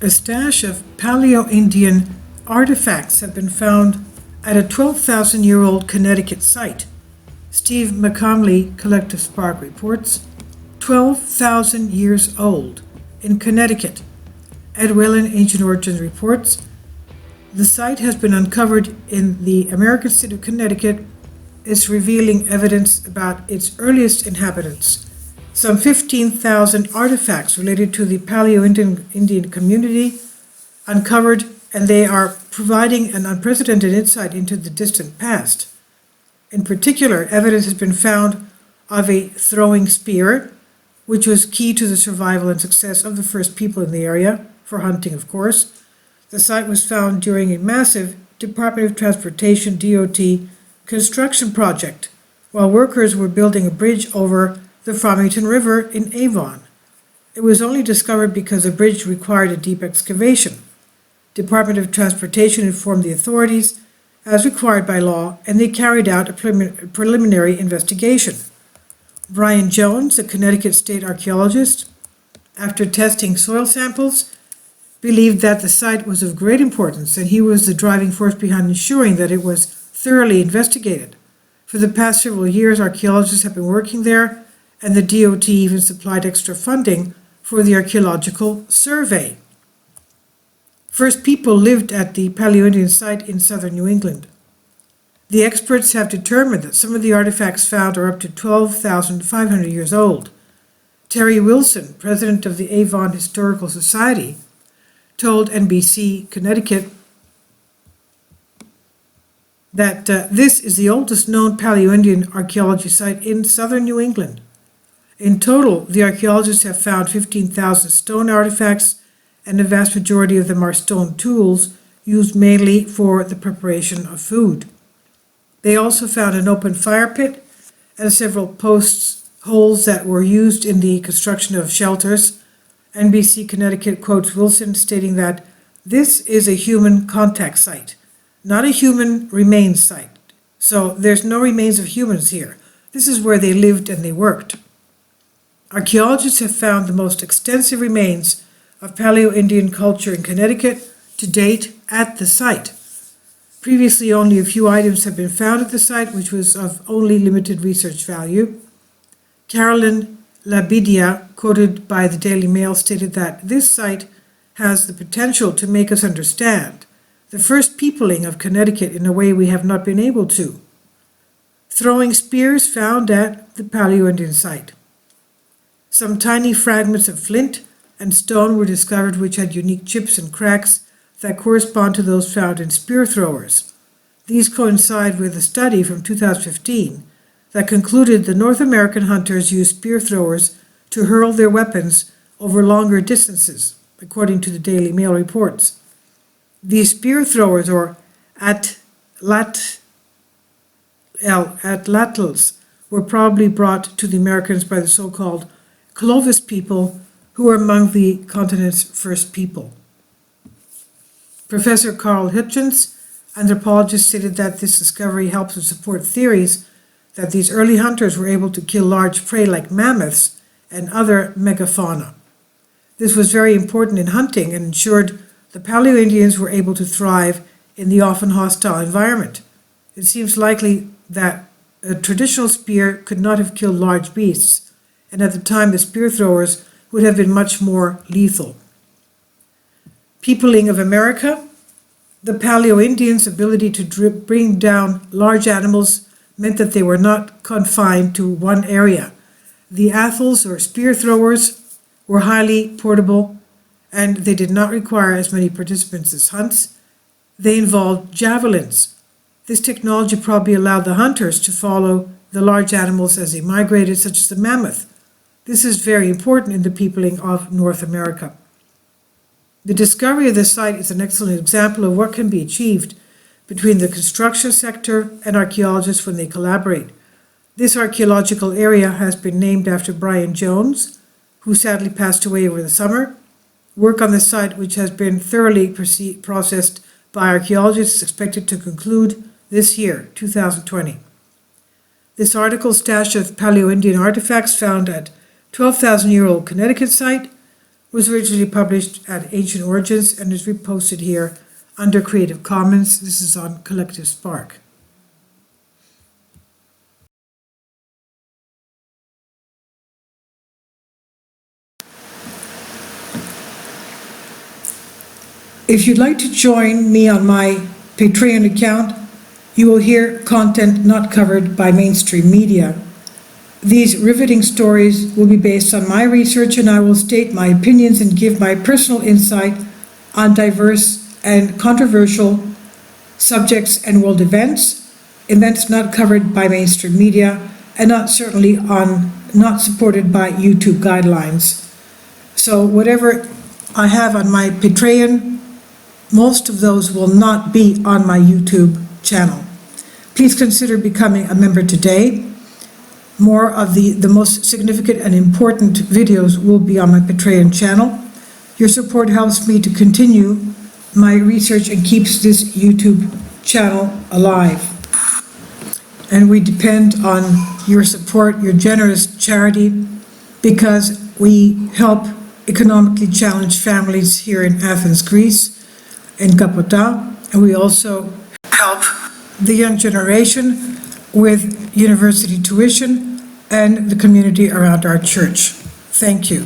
A stash of Paleoindian artifacts have been found at a 12,000-year-old Connecticut site. Steve McComley, Collective Spark, reports 12,000 years old in Connecticut. Ed Whelan, Ancient Origins, reports the site has been uncovered in the American state of Connecticut. It's revealing evidence about its earliest inhabitants. Some 15,000 artifacts related to the Paleoindian community uncovered, and they are providing an unprecedented insight into the distant past. In particular, evidence has been found of a throwing spear, which was key to the survival and success of the first people in the area, for hunting, of course. The site was found during a massive Department of Transportation (DOT) construction project, while workers were building a bridge over the Farmington River in Avon. It was only discovered because the bridge required a deep excavation. Department of Transportation informed the authorities as required by law, and they carried out a preliminary investigation. Brian Jones, a Connecticut state archaeologist, after testing soil samples, believed that the site was of great importance, and he was the driving force behind ensuring that it was thoroughly investigated. For the past several years, archaeologists have been working there, and the DOT even supplied extra funding for the archaeological survey. First people lived at the Paleoindian site in southern New England. The experts have determined that some of the artifacts found are up to 12,500 years old. Terry Wilson, president of the Avon Historical Society, told NBC Connecticut that this is the oldest known Paleoindian archaeology site in southern New England. In total, the archaeologists have found 15,000 stone artifacts, and the vast majority of them are stone tools used mainly for the preparation of food. They also found an open fire pit and several post holes that were used in the construction of shelters. NBC Connecticut quotes Wilson stating that this is a human contact site, not a human remains site. So there's no remains of humans here. This is where they lived and they worked. Archaeologists have found the most extensive remains of Paleoindian culture in Connecticut to date at the site. Previously, only a few items have been found at the site, which was of only limited research value. Carolyn Labidia, quoted by the Daily Mail, stated that this site has the potential to make us understand the first peopling of Connecticut in a way we have not been able to. Throwing spears found at the Paleoindian site. Some tiny fragments of flint and stone were discovered which had unique chips and cracks that correspond to those found in spear throwers. These coincide with a study from 2015 that concluded the North American hunters used spear throwers to hurl their weapons over longer distances, according to the Daily Mail reports. These spear throwers, or atlatls, were probably brought to the Americans by the so-called Clovis people, who were among the continent's first people. Professor Carl Hutchins, anthropologist, stated that this discovery helps to support theories that these early hunters were able to kill large prey like mammoths and other megafauna. This was very important in hunting and ensured the Paleoindians were able to thrive in the often hostile environment. It seems likely that a traditional spear could not have killed large beasts, and at the time the spear throwers would have been much more lethal. Peopling of America. The Paleoindians' ability to bring down large animals meant that they were not confined to one area. The atlatls, or spear throwers, were highly portable, and they did not require as many participants as hunts. They involved javelins. This technology probably allowed the hunters to follow the large animals as they migrated, such as the mammoth. This is very important in the peopling of North America. The discovery of the site is an excellent example of what can be achieved between the construction sector and archaeologists when they collaborate. This archaeological area has been named after Brian Jones, who sadly passed away over the summer. Work on the site, which has been thoroughly processed by archaeologists, is expected to conclude this year, 2020. This article, stash of Paleoindian artifacts found at 12,000-year-old Connecticut site, was originally published at Ancient Origins and is reposted here under Creative Commons. This is on Collective Spark. If you'd like to join me on my Patreon account, you will hear content not covered by mainstream media. These riveting stories will be based on my research, and I will state my opinions and give my personal insight on diverse and controversial subjects and world events not covered by mainstream media, and not supported by YouTube guidelines. So whatever I have on my Patreon, most of those will not be on my YouTube channel. Please consider becoming a member today. More of the most significant and important videos will be on my Patreon channel. Your support helps me to continue my research and keeps this YouTube channel alive. And we depend on your support, your generous charity, because we help economically challenged families here in Athens, Greece, in Kapota, and we also help the young generation with university tuition and the community around our church. Thank you.